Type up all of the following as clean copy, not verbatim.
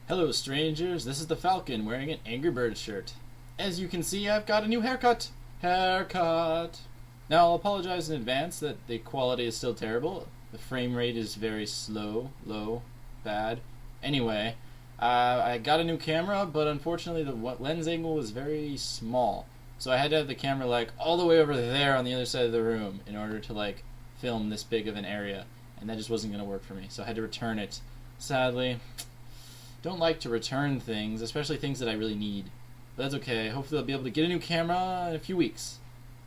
Hello strangers, this is the Falcon wearing an Angry Birds shirt. As you can see, I've got a new haircut. Now I'll apologize in advance that the quality is still terrible. The frame rate is very slow, low, bad. Anyway, I got a new camera, but unfortunately the lens angle was very small. So I had to have the camera like all the way over there on the other side of the room in order to like film this big of an area. And that just wasn't going to work for me, so I had to return it. Sadly. Don't like to return things, especially things that I really need. But that's okay. Hopefully I'll be able to get a new camera in a few weeks.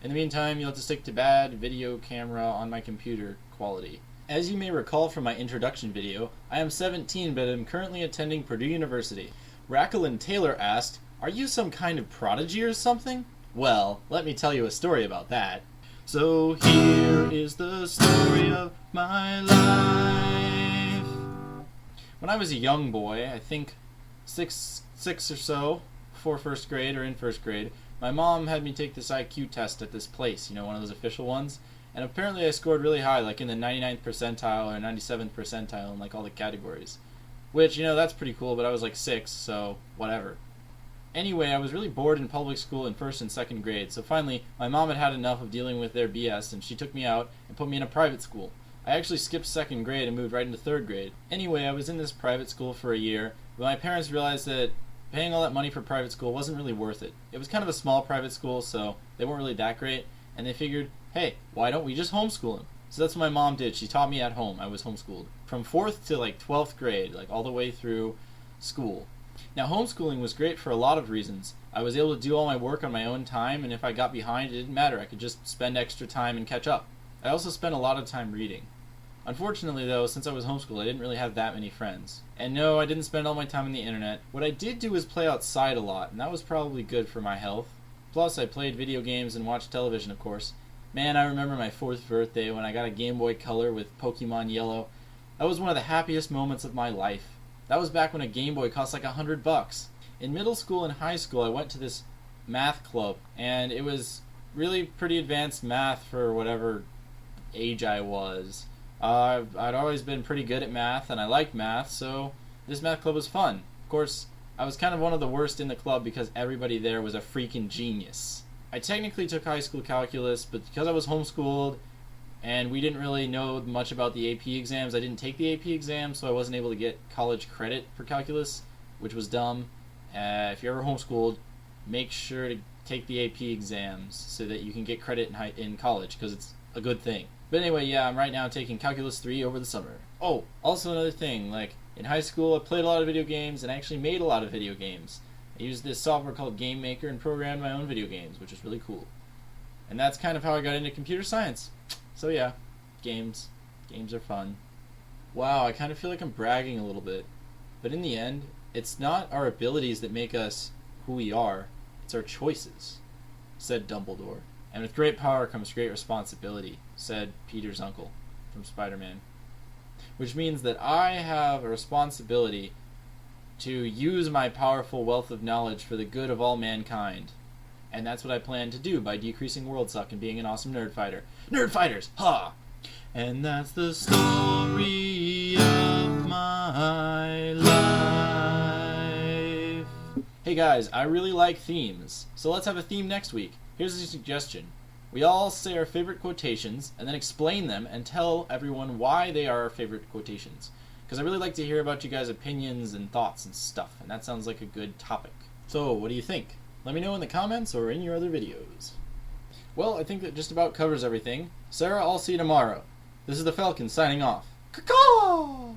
In the meantime, you'll have to stick to bad video camera on my computer quality. As you may recall from my introduction video, I am 17 but am currently attending Purdue University. Racklin Taylor asked, "Are you some kind of prodigy or something?" Well, let me tell you a story about that. So here is the story of my life. When I was a young boy, I think six or so, before first grade or in first grade, my mom had me take this IQ test at this place, you know, one of those official ones, and apparently I scored really high, like in the 99th percentile or 97th percentile in like all the categories. Which, you know, that's pretty cool, but I was like 6, so whatever. Anyway, I was really bored in public school in first and second grade, so finally my mom had had enough of dealing with their BS and she took me out and put me in a private school. I actually skipped second grade and moved right into third grade. Anyway, I was in this private school for a year, but my parents realized that paying all that money for private school wasn't really worth it. It was kind of a small private school, so they weren't really that great, and they figured, hey, why don't we just homeschool him? So that's what my mom did. She taught me at home. I was homeschooled. From 4th to like 12th grade, like all the way through school. Now, homeschooling was great for a lot of reasons. I was able to do all my work on my own time, and if I got behind, it didn't matter. I could just spend extra time and catch up. I also spent a lot of time reading. Unfortunately, though, since I was homeschooled, I didn't really have that many friends. And no, I didn't spend all my time on the internet. What I did do was play outside a lot, and that was probably good for my health. Plus, I played video games and watched television, of course. Man, I remember my 4th birthday when I got a Game Boy Color with Pokemon Yellow. That was one of the happiest moments of my life. That was back when a Game Boy cost like $100. In middle school and high school, I went to this math club, and it was really pretty advanced math for whatever age I was. I'd always been pretty good at math, and I liked math, so this math club was fun. Of course, I was kind of one of the worst in the club because everybody there was a freaking genius. I technically took high school calculus, but because I was homeschooled and we didn't really know much about the AP exams, I didn't take the AP exams, so I wasn't able to get college credit for calculus, which was dumb. If you're ever homeschooled, make sure to take the AP exams so that you can get credit in college, because it's a good thing. But anyway, yeah, I'm right now taking Calculus 3 over the summer. Oh, also another thing, like, in high school I played a lot of video games and I actually made a lot of video games. I used this software called Game Maker and programmed my own video games, which is really cool. And that's kind of how I got into computer science. So yeah, games. Games are fun. Wow, I kind of feel like I'm bragging a little bit. But in the end, it's not our abilities that make us who we are, it's our choices, said Dumbledore. And with great power comes great responsibility, said Peter's uncle from Spider-Man. Which means that I have a responsibility to use my powerful wealth of knowledge for the good of all mankind. And that's what I plan to do by decreasing world suck and being an awesome nerd fighter. Nerd fighters! Ha! And that's the story of my life. Hey guys, I really like themes, so let's have a theme next week. Here's a suggestion. We all say our favorite quotations and then explain them and tell everyone why they are our favorite quotations. Because I really like to hear about you guys' opinions and thoughts and stuff, and that sounds like a good topic. So, what do you think? Let me know in the comments or in your other videos. Well, I think that just about covers everything. Sarah, I'll see you tomorrow. This is the Falcon signing off. Caw-caw!